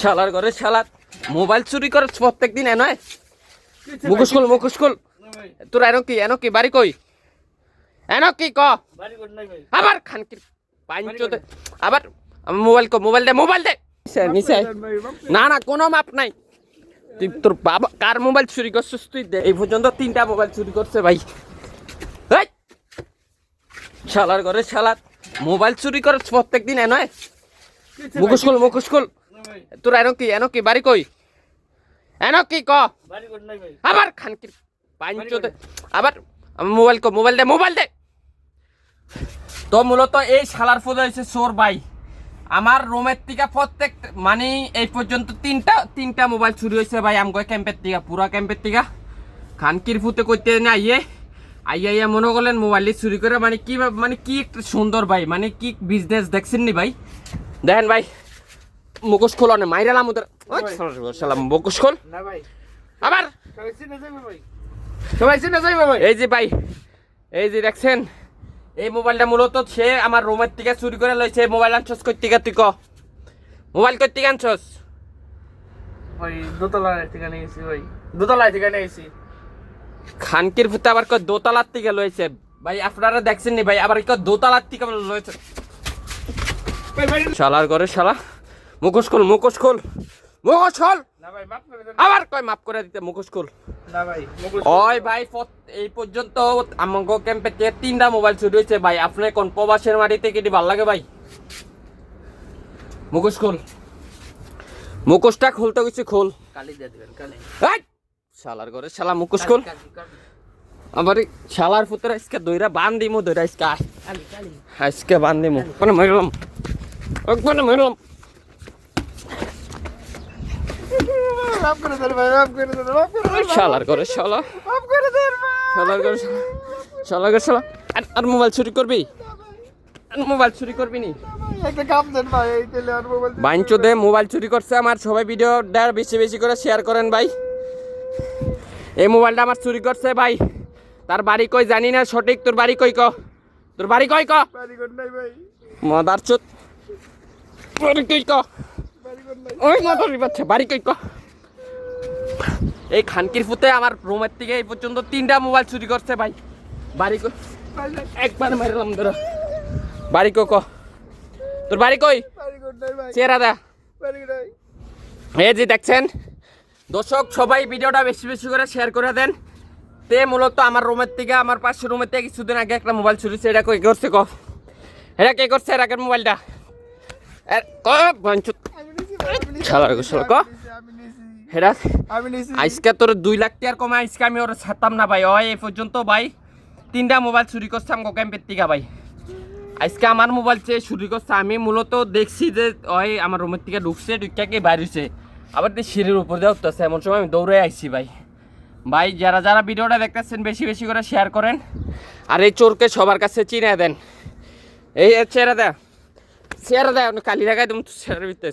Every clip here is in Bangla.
শালার ঘরে শালার মোবাইল চুরি করে প্রত্যেকদিন এনয় মুখোশ খোল তোর এনো কি বাড়ি কই এনো কি ক আবার খানকির পাঁচতে আবার মোবাইল দে নিচে না কোনো মাপ নাই তুই তোর বাবা কার মোবাইল চুরি করছিস তুই দে এই পর্যন্ত 3টা মোবাইল চুরি করছে ভাই শালার ঘরে শালার মোবাইল চুরি করে প্রত্যেকদিন এনয় মুখোশ খোল তোর এনো কি বাড়ি কই এনো কি ক আবার খানকির পাঁচতে আবার মোবাইল দে তো মূলত এই শালার ফুদ হয়েছে চোর ভাই আমার রুমের থেকে প্রত্যেক মানে এই পর্যন্ত তিনটা মোবাইল চুরি হয়েছে ভাই আমগো ক্যাম্পের থেকে পুরা ক্যাম্পের থেকে খানকির ফুতে করতে না আইয়া মনে করলেন মোবাইল চুরি করে মানে কি একটা সুন্দর ভাই মানে কি বিজনেস দেখছেন নি ভাই দেখেন ভাই মুখোশ খোল না মাইরালাম ওদের সালাম মুখোশ খোল না ভাই আবার এই যে ভাই এই যে দেখছেন এই মোবাইলটা মূলত সে আমার রুমের থেকে চুরি করে লইছে মোবাইল আনছস কই থেকে তুই ক মোবাইল কই থেকে আনছস ভাই দোতলার থেকে নিয়েছি ভাই দোতলার থেকে নিয়েছি খানকির ফুতে আবার কই দোতলার থেকে লইছে ভাই আপনারা দেখছেন নি ভাই আবার কই দোতলার থেকে লইছে শালার ঘরে শালা মুখোশ খোল না ভাই মাফ করে দেন আবার কই মাফ করে দিতে মুখোশ খোল না ভাই ওই ভাই এই পর্যন্ত আমগো ক্যাম্পে 3টা মোবাইল চুরি হইছে ভাই আপনি কোন প্রবাসের মাটিতে কি ভালো লাগে ভাই মুখোশটা খুলতে গেছি খোল কালি দিয়ে দিবেন কালি এই শালার ঘরে শালা মুখোশ খোল আমার শালার পুত্র আজকে দইরা বান্দিমু দইরা আজকে বান্দিমু কোন মরলাম মাফ করে দেন ভাই মাফ করে দেন শালার ঘরে শালা মাফ করে দেন শালার ঘরে শালা আর মোবাইল চুরি করবি নি একটা কাম দেন ভাই এই তেলে আর মোবাইল বাইনচো দে মোবাইল চুরি করছে আমার সবাই ভিডিওটা বেশি করে শেয়ার করেন ভাই এই মোবাইলটা আমার চুরি করছে ভাই তার বাড়ি কই জানি না সঠিক তোর বাড়ি কই ক বাড়ি কোন নাই ভাই মাদারচোদ বাড়ি কই ক ওই মাদারি বাচ্চা বাড়ি কই ক এই খানকির ফুতে আমার রুমের থেকে এই পর্যন্ত 3টা মোবাইল চুরি করছে ভাই বাড়ি কই একবার মারলাম ধরো বাড়ি ক তোর বাড়ি কই চেহারা দা এই যে দেখছেন দর্শক সবাই ভিডিওটা বেশি করে শেয়ার করে দেন তে মূলত আমার রুমের থেকে আমার পাশের রুমের থেকে কিছুদিন আগে একটা মোবাইল চুরি হয়েছে এটা কে করছে এটা কে করছে এর আগের মোবাইলটা আজকে তোর 2 লাখ টাকার কমে আজকে আমি ওরা ছাড়তাম না ভাই ওই এই পর্যন্ত ভাই 3টা মোবাইল চুরি করছে আমাকে ক্যাম্পের থেকে ভাই আজকে আমার মোবাইল চেয়ে চুরি করছে আমি মূলত দেখছি যে ওই আমার রুমের থেকে ঢুকছে ঢুকাকে বাইরেছে আবার সিঁড়ির উপর দিয়ে উঠতেছে এমন সময় আমি দৌড়ে আইছি ভাই যারা ভিডিওটা দেখতেছেন বেশি করে শেয়ার করেন আর এই চোরকে সবার কাছে চিনে দেন এই চেহারা দেয় কালি লাগাই তুমি চেহারার ভিতরে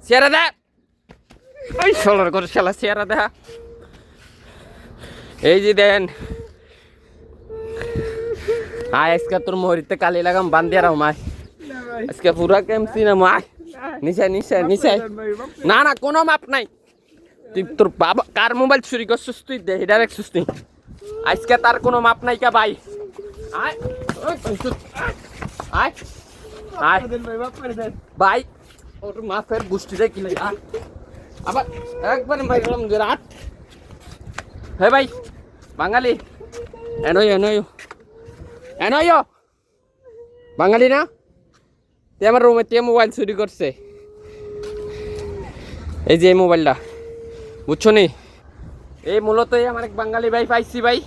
চেহারা দেয় ওই সোলার করে শালা চেহারা দেখা এই যে দেন আজকে তোর মহরিতে কালি লাগাম বান্ধিয়া রাও মাই আজকে পুরা কেমছি না মাই নিচে না কোনো মাপ নাই তুই তোর বাবা কার মোবাইল চুরি করছিস তুই দে এটা রাখছিস তুই আজকে তার কোনো মাপ নাই কা ভাই ভাই ওর মাফের বুষ্টিটা কি লাগে আবার একবার মারলাম যে রাত হে ভাই বাঙালি এনয় বাঙালি না তে আমার রুমে তে মোবাইল চুরি করছে এই যে এই মোবাইলটা বুঝছো নি এই মূলত আমার এক বাঙালি ভাই পাইছি ভাই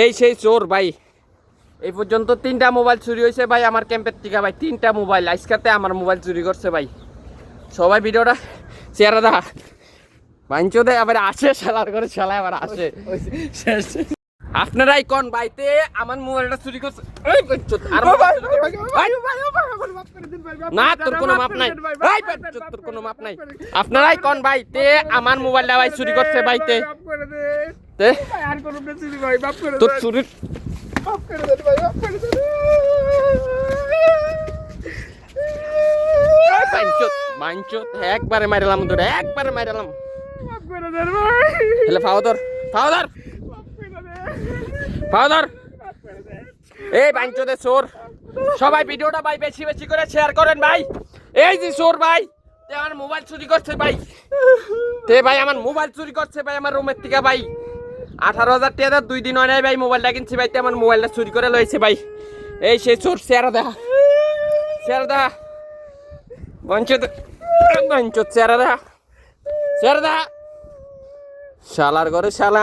এই সেই চোর ভাই এই পর্যন্ত 3টা মোবাইল চুরি হয়েছে ভাই আমার ক্যাম্পের থেকে ভাই 3টা মোবাইল আজকাতে আমার মোবাইল চুরি করছে ভাই সবাই ভিডিওটা শেয়ার দা বাঞ্চো দে আবার আসে শালার করে শালা আবার আসে আপনারাই কোন ভাইতে আমার মোবাইলটা চুরি করছে না তোর কোনো মাপ নাই তোর কোনো মাপ নাই আপনারাই কোন ভাইতে আমার মোবাইলটা ভাই চুরি করছে ভাইতে তোর চুরি মাফ করে দেন ভাই মাফ করে দেন বাঞ্চত একবারে মাইরালাম তোরে একবারে মাইরালাম মাফ করে দেন ভাই হেলে ফাওদর ফাওদর ফাওদর এই বাঞ্চতে চোর সবাই ভিডিওটা ভাই বেশি বেশি করে শেয়ার করেন ভাই এই যে চোর ভাই তে আমার মোবাইল চুরি করছে ভাই তে ভাই আমার মোবাইল চুরি করছে ভাই আমার রুমের থেকে ভাই 18,000 টাকা 2 দিন হয় নাই ভাই মোবাইলটা কিনছি ভাই তে আমার মোবাইলটা চুরি করে লইছে ভাই এই সেই চোর চেহারা দেখা বাঞ্চত চেহারা দেখা শালার ঘরে শালা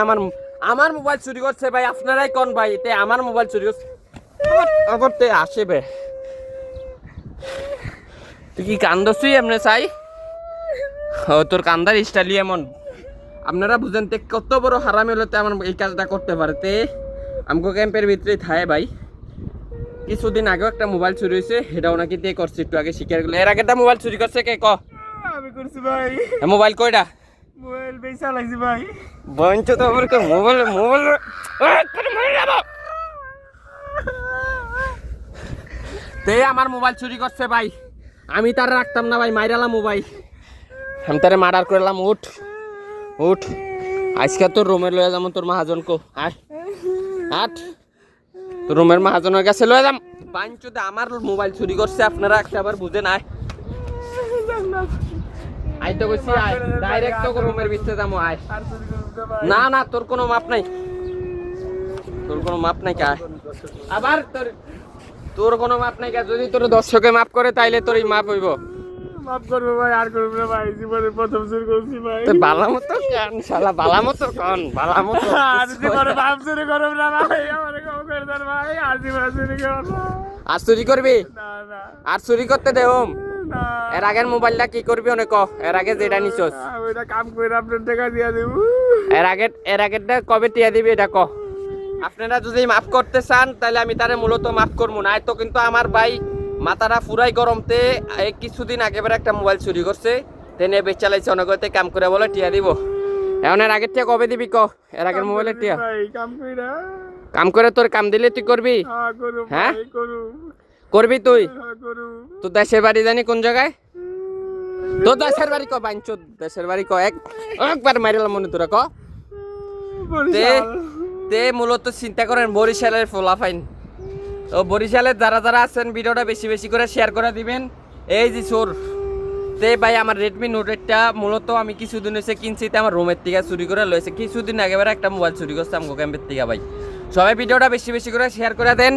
আমার মোবাইল চুরি করছে ভাই আপনারাই কোন ভাই তে আমার মোবাইল চুরি করছে আবার তে আসে বে তুই কি কান্দছুই এমনি চাই ও তোর কান্দার স্টাইলি এমন আপনারা বুঝেন তে কত বড় হারামি হলে তে আমার এই কাজটা করতে পারে তে আমগো ক্যাম্পের ভিতরে থাকে ভাই কিছুদিন আগেও একটা মোবাইল চুরি হয়েছে সেটাও নাকি তে করছে একটু আগে স্বীকার করলো এর আগে একটা মোবাইল চুরি করছে কে ক আমি করছি ভাই মোবাইল কয়টা মোবাইল বেচা লাগছে ভাই বঞ্চ তো আমার মোবাইল তে আমার মোবাইল চুরি করছে ভাই আমি তার রাখতাম না ভাই মাইরালাম মোবাইল আমি তারে মার্ডার করলাম উঠ আজকে তোর রুমের লয়ে যাবো তোর মহাজন কো আট তোর রুমের মহাজনের কাছে লয়ে যাম পাঞ্চুতে আমার মোবাইল চুরি করছে আপনারা একটা আবার বুঝে নাই আই তো কইছি আয় ডাইরেক্ট তো রুমের ভিতরে যাবো আয় না তোর কোনো মাপ নাই কা আবার তোর কোনো মাপ নাই কা যদি তোর দর্শকে মাপ করে তাইলে তোর এই মাপ হইব মাফ করবে ভাই আর করবে না ভাই জীবনে প্রথম চুরি করছি ভাই তো বালা মতো কান শালা বালা মতো আর জীবনে মাফ চুরি করব না ভাই আমারে ক্ষমা করে দেন ভাই আর জীবনে চুরি করব না আর চুরি করবি না আর চুরি করতে দে হোম না এর আগের মোবাইলটা কি করবি অনেক ক এর আগে যেটা নিছস ওইটা কাম করে আপনার টাকা দিয়া দেব এর আগেরটা কবে টিয়া দিবি এটা ক আপনারা যদি মাফ করতে চান তাহলে আমি তারে মূলত মাফ করবো না তো কিন্তু আমার ভাই মাথাটা ফুরাই গরমতে এই কিছুদিন আগেবার একটা মোবাইল চুরি করছে তেনে বেচা লাইছে অনেকতে কাম করে বলে টিয়া দিব এখন এর আগের টিয়া কবে দিবি ক এর আগের মোবাইলের টিয়া ভাই কাম করে তোর কাম দিলে তুই করবি হ্যাঁ করবি তুই তোর দেশের বাড়ি জানি কোন জায়গায় তোর দেশের বাড়ি ক বাঞ্চো দেশের বাড়ি ক একবার মারিলাম মনে তোরা ক তে মূলত চিন্তা করেন বরিশালের ফলাফাইন ও বরিশালের যারা আছেন ভিডিওটা বেশি বেশি করে শেয়ার করে দিবেন এই যে চোর তে ভাই আমার রেডমি নোট 8টা মূলত আমি কিছুদিন হয়েছে কিনছি তে আমার রুমের থেকে চুরি করে লয়েছে কিছুদিন আগেবারে একটা মোবাইল চুরি করছে আমগো ক্যাম্পের থেকে ভাই সবাই ভিডিওটা বেশি বেশি করে শেয়ার করে দেন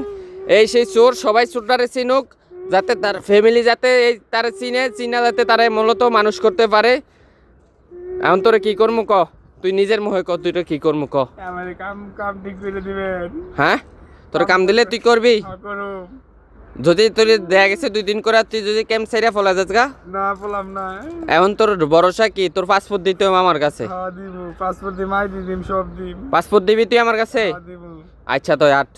এই সেই চোর সবাই চোরটারে চিনুক যাতে তার ফ্যামিলি যাতে এই তার চিনা যাতে তারা মূলত মানুষ করতে পারে এখন তোরে কি করবো ক তুই নিজের মুখে ক তুই কি করবো ক আমার কাম ঠিক করে দিবেন হ্যাঁ তোর কাম দিলে তুই করবি যদি তোর দেখা গেছে 2 দিন করে তুই যদি ক্যাম্প সাইরা ফলা যাস গা না বললাম না এখন তোর ভরসা কি তোর পাসপোর্ট দিতে হবে আমার কাছে দিব পাসপোর্ট দি মাই দিম সব দিম পাসপোর্ট দিবি তুই আমার কাছে দিব আচ্ছা তো আট